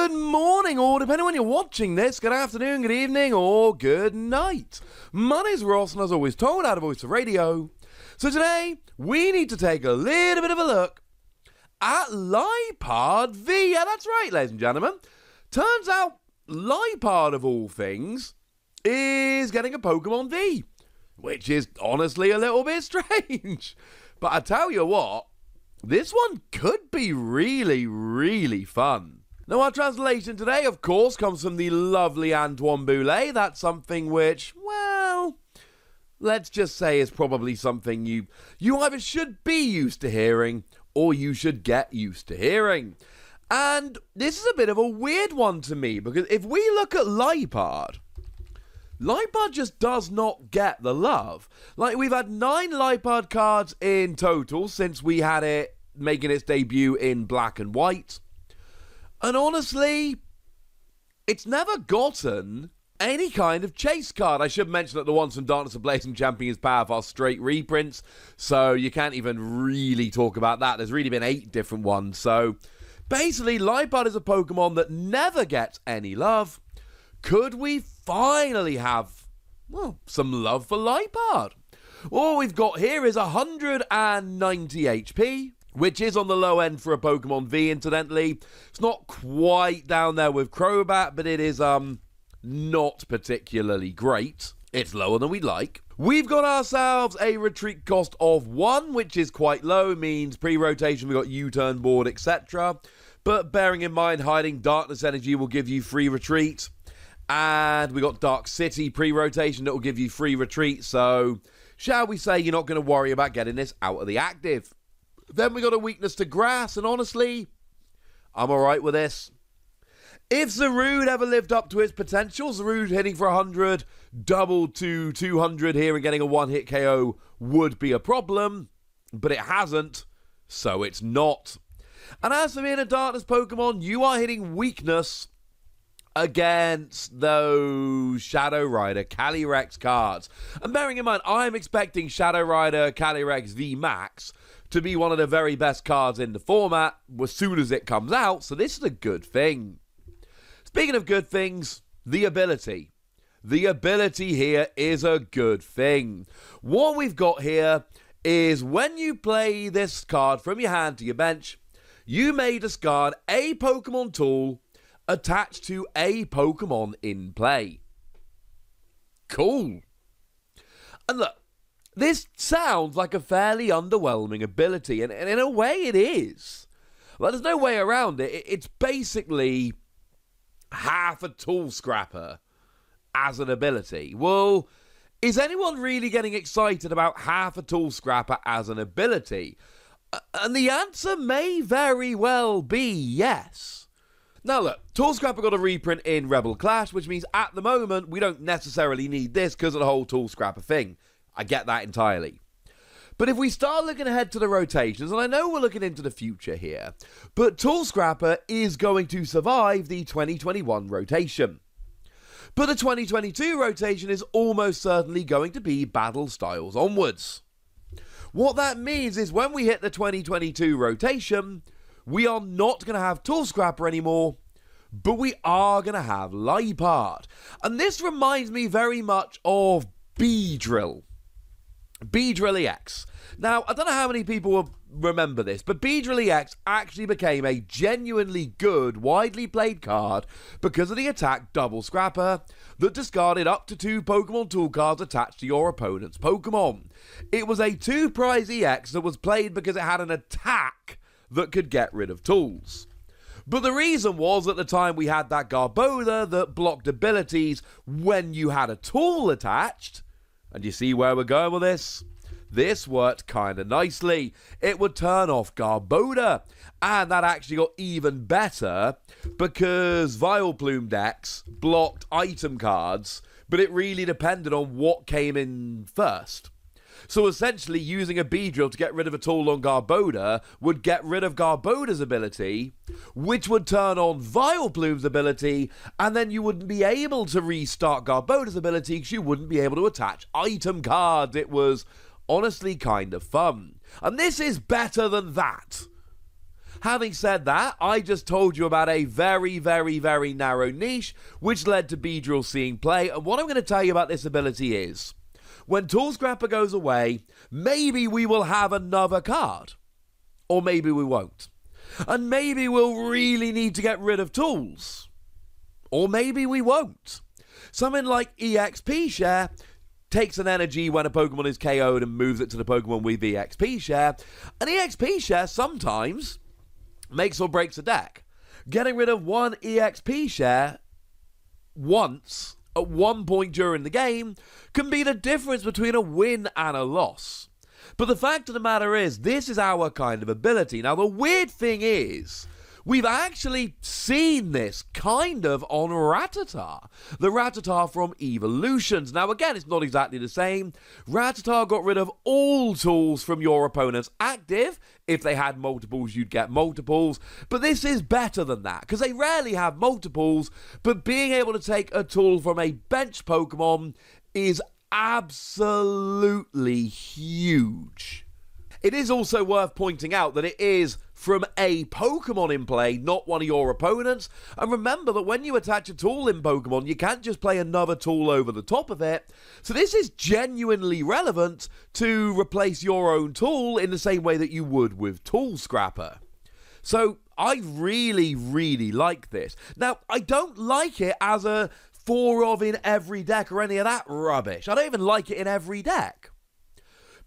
Good morning, or depending on when you're watching this, good afternoon, good evening, or good night. My name's Ross, and as always told, out of Voice of Radio. So today, we need to take a little bit of a look at Liepard V. Yeah, that's right, ladies and gentlemen. Turns out, Liepard, of all things, is getting a Pokemon V, which is honestly a little bit strange. But I tell you what, this one could be really, really fun. Now, our translation today, of course, comes from the lovely Antoine Boulet. That's something which, well, let's just say is probably something you either should be used to hearing or you should get used to hearing. And this is a bit of a weird one to me, because if we look at Liepard just does not get the love. Like, we've had 9 Liepard cards in total since we had it making its debut in black and white. And honestly, it's never gotten any kind of chase card. I should mention that the ones from Darkness of Blazing Champion's Path are straight reprints, so you can't even really talk about that. There's really been 8 different ones. So basically, Liepard is a Pokemon that never gets any love. Could we finally have, well, some love for Liepard? All we've got here is 190 HP, which is on the low end for a Pokemon V, incidentally. It's not quite down there with Crobat, but it is not particularly great. It's lower than we'd like. We've got ourselves a retreat cost of 1, which is quite low, means pre-rotation we've got U-turn board, etc. But bearing in mind, hiding Darkness Energy will give you free retreat. And we got Dark City pre-rotation that will give you free retreat, so shall we say you're not going to worry about getting this out of the active. Then we got a weakness to grass, and honestly, I'm alright with this. If Zarude ever lived up to its potential, Zarude hitting for 100, double to 200 here and getting a one-hit KO would be a problem, but it hasn't, so it's not. And as for being a Darkness Pokemon, you are hitting weakness against those Shadow Rider Calyrex cards. And bearing in mind, I'm expecting Shadow Rider Calyrex V Max to be one of the very best cards in the format as soon as it comes out, so this is a good thing. Speaking of good things, the ability. The ability here is a good thing. What we've got here is when you play this card from your hand to your bench, you may discard a Pokemon tool attached to a Pokemon in play. Cool. And look, this sounds like a fairly underwhelming ability, and in a way it is. Well, there's no way around it. It's basically half a tool scrapper as an ability. Well, is anyone really getting excited about half a tool scrapper as an ability? And the answer may very well be yes. Now look, Tool Scrapper got a reprint in Rebel Clash, which means at the moment we don't necessarily need this because of the whole Tool Scrapper thing. I get that entirely. But if we start looking ahead to the rotations, and I know we're looking into the future here, but Tool Scrapper is going to survive the 2021 rotation. But the 2022 rotation is almost certainly going to be Battle Styles onwards. What that means is when we hit the 2022 rotation, we are not going to have Tool Scrapper anymore, but we are going to have Liepard. And this reminds me very much of Beedrill. Beedrill EX. Now, I don't know how many people will remember this, but Beedrill EX actually became a genuinely good, widely played card because of the attack Double Scrapper that discarded up to 2 Pokemon tool cards attached to your opponent's Pokemon. It was a 2-prize EX that was played because it had an attack that could get rid of tools. But the reason was, at the time we had that Garbodor that blocked abilities when you had a tool attached. And you see where we're going with this? This worked kind of nicely. It would turn off Garbodor, and that actually got even better because Vileplume decks blocked item cards, but it really depended on what came in first. So essentially, using a Beedrill to get rid of a tool on Garbodor would get rid of Garbodor's ability, which would turn on Vileplume's ability, and then you wouldn't be able to restart Garbodor's ability because you wouldn't be able to attach item cards. It was honestly kind of fun. And this is better than that. Having said that, I just told you about a very, very, very narrow niche, which led to Beedrill seeing play, and what I'm going to tell you about this ability is, when Tool Scrapper goes away, maybe we will have another card. Or maybe we won't. And maybe we'll really need to get rid of tools. Or maybe we won't. Something like EXP Share takes an energy when a Pokemon is KO'd and moves it to the Pokemon with EXP Share. And EXP Share sometimes makes or breaks a deck. Getting rid of one EXP Share once at one point during the game can be the difference between a win and a loss. But the fact of the matter is, this is our kind of ability. Now, the weird thing is, we've actually seen this kind of on Rattata. The Rattata from Evolutions. Now, again, it's not exactly the same. Rattata got rid of all tools from your opponent's active. If they had multiples, you'd get multiples. But this is better than that, because they rarely have multiples. But being able to take a tool from a bench Pokemon is absolutely huge. It is also worth pointing out that it is from a Pokemon in play, not one of your opponents. And remember that when you attach a tool in Pokemon, you can't just play another tool over the top of it. So this is genuinely relevant to replace your own tool in the same way that you would with Tool Scrapper. So I really, really like this. Now, I don't like it as a 4 of in every deck or any of that rubbish. I don't even like it in every deck.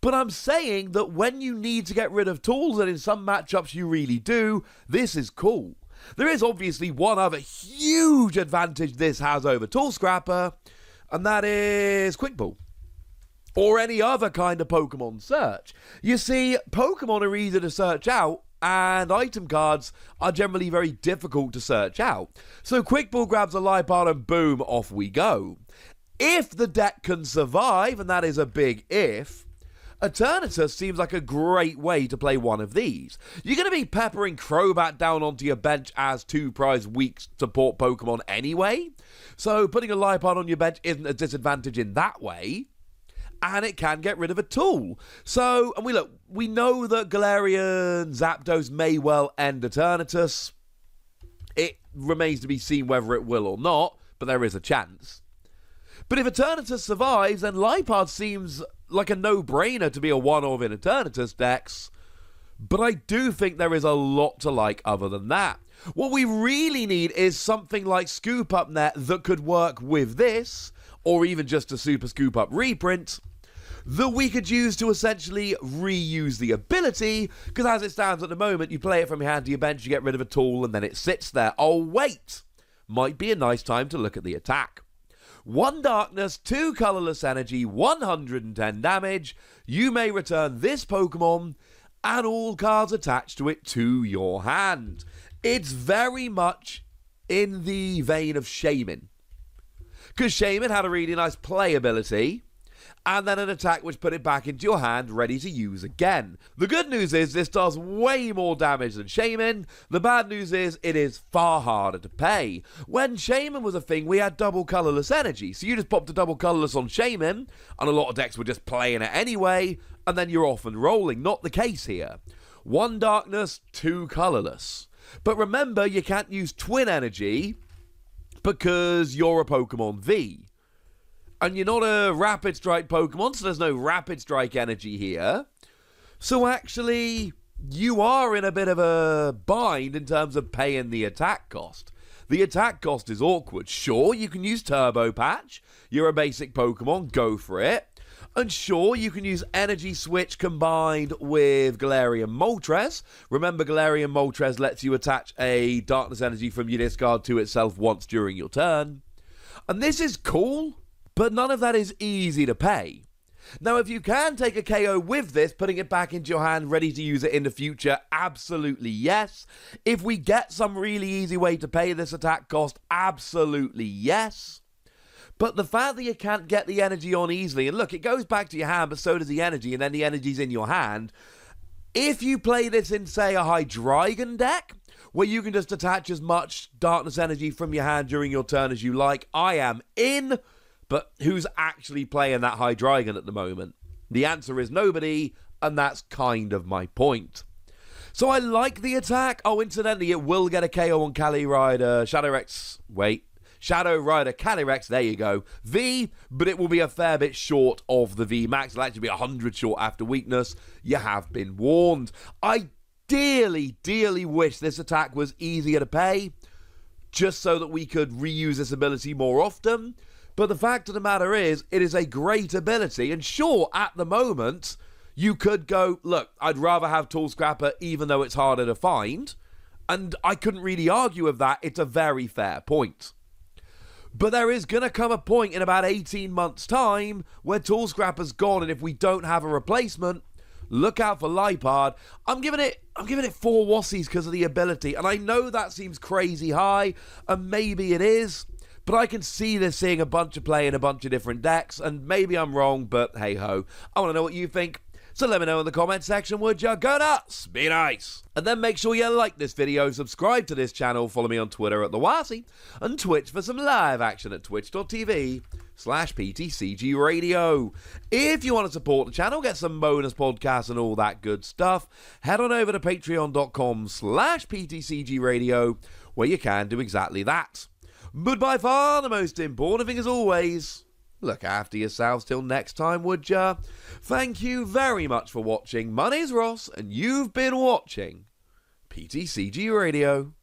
But I'm saying that when you need to get rid of tools, and in some matchups you really do, this is cool. There is obviously one other huge advantage this has over Tool Scrapper, and that is Quick Ball. Or any other kind of Pokemon search. You see, Pokemon are easy to search out, and item cards are generally very difficult to search out. So Quick Ball grabs a Liepard and boom, off we go. If the deck can survive, and that is a big if, Eternatus seems like a great way to play one of these. You're going to be peppering Crobat down onto your bench as 2 prize weak support Pokemon anyway, so putting a Liepard on your bench isn't a disadvantage in that way. And it can get rid of a tool. So, and we know that Galarian Zapdos may well end Eternatus. It remains to be seen whether it will or not, but there is a chance. But if Eternatus survives, then Liepard seems like a no-brainer to be a one-of in Eternatus decks. But I do think there is a lot to like other than that. What we really need is something like Scoop Up Net that could work with this, or even just a Super Scoop Up reprint, that we could use to essentially reuse the ability, because as it stands at the moment, you play it from your hand to your bench, you get rid of a tool, and then it sits there. Oh, wait! Might be a nice time to look at the attack. 1 darkness, 2 colorless energy, 110 damage. You may return this Pokemon and all cards attached to it to your hand. It's very much in the vein of Shaman, because Shaman had a really nice playability, and then an attack which put it back into your hand ready to use again. The good news is this does way more damage than Shaman. The bad news is it is far harder to pay. When Shaman was a thing, we had double colorless energy, so you just popped a double colorless on Shaman, and a lot of decks were just playing it anyway, and then you're off and rolling. Not the case here. 1 darkness, 2 colorless. But remember, you can't use twin energy because you're a Pokemon V. And you're not a Rapid Strike Pokemon, so there's no Rapid Strike energy here. So actually, you are in a bit of a bind in terms of paying the attack cost. The attack cost is awkward. Sure, you can use Turbo Patch. You're a basic Pokemon, go for it. And sure, you can use Energy Switch combined with Galarian Moltres. Remember, Galarian Moltres lets you attach a Darkness Energy from your discard to itself once during your turn. And this is cool, but none of that is easy to pay. Now, if you can take a KO with this, putting it back into your hand, ready to use it in the future, absolutely yes. If we get some really easy way to pay this attack cost, absolutely yes. But the fact that you can't get the energy on easily, and look, it goes back to your hand, but so does the energy, and then the energy's in your hand. If you play this in, say, a Hydreigon deck, where you can just attach as much Darkness Energy from your hand during your turn as you like, I am in. But who's actually playing that Hydreigon at the moment? The answer is nobody, and that's kind of my point. So I like the attack. Oh, incidentally, it will get a KO on Cali Rider, Shadow Rider Calyrex, there you go, V, but it will be a fair bit short of the V max. It'll actually be 100 short after weakness. You have been warned. I dearly, dearly wish this attack was easier to pay, just so that we could reuse this ability more often. But the fact of the matter is, it is a great ability, and sure, at the moment, you could go, look, I'd rather have Tool Scrapper even though it's harder to find, and I couldn't really argue with that. It's a very fair point. But there is going to come a point in about 18 months' time where Tool Scrapper's gone, and if we don't have a replacement, look out for Liepard. I'm giving it 4 Wassies because of the ability, and I know that seems crazy high, and maybe it is, but I can see this seeing a bunch of play in a bunch of different decks, and maybe I'm wrong, but hey-ho. I want to know what you think. So let me know in the comment section, would ya? Go nuts! Be nice! And then make sure you like this video, subscribe to this channel, follow me on Twitter at The Wassie, and Twitch for some live action at twitch.tv/PTCG Radio. If you want to support the channel, get some bonus podcasts and all that good stuff, head on over to patreon.com/PTCG Radio, where you can do exactly that. But by far the most important thing as always, look after yourselves till next time, would ya? Thank you very much for watching. My name's Ross, and you've been watching PTCG Radio.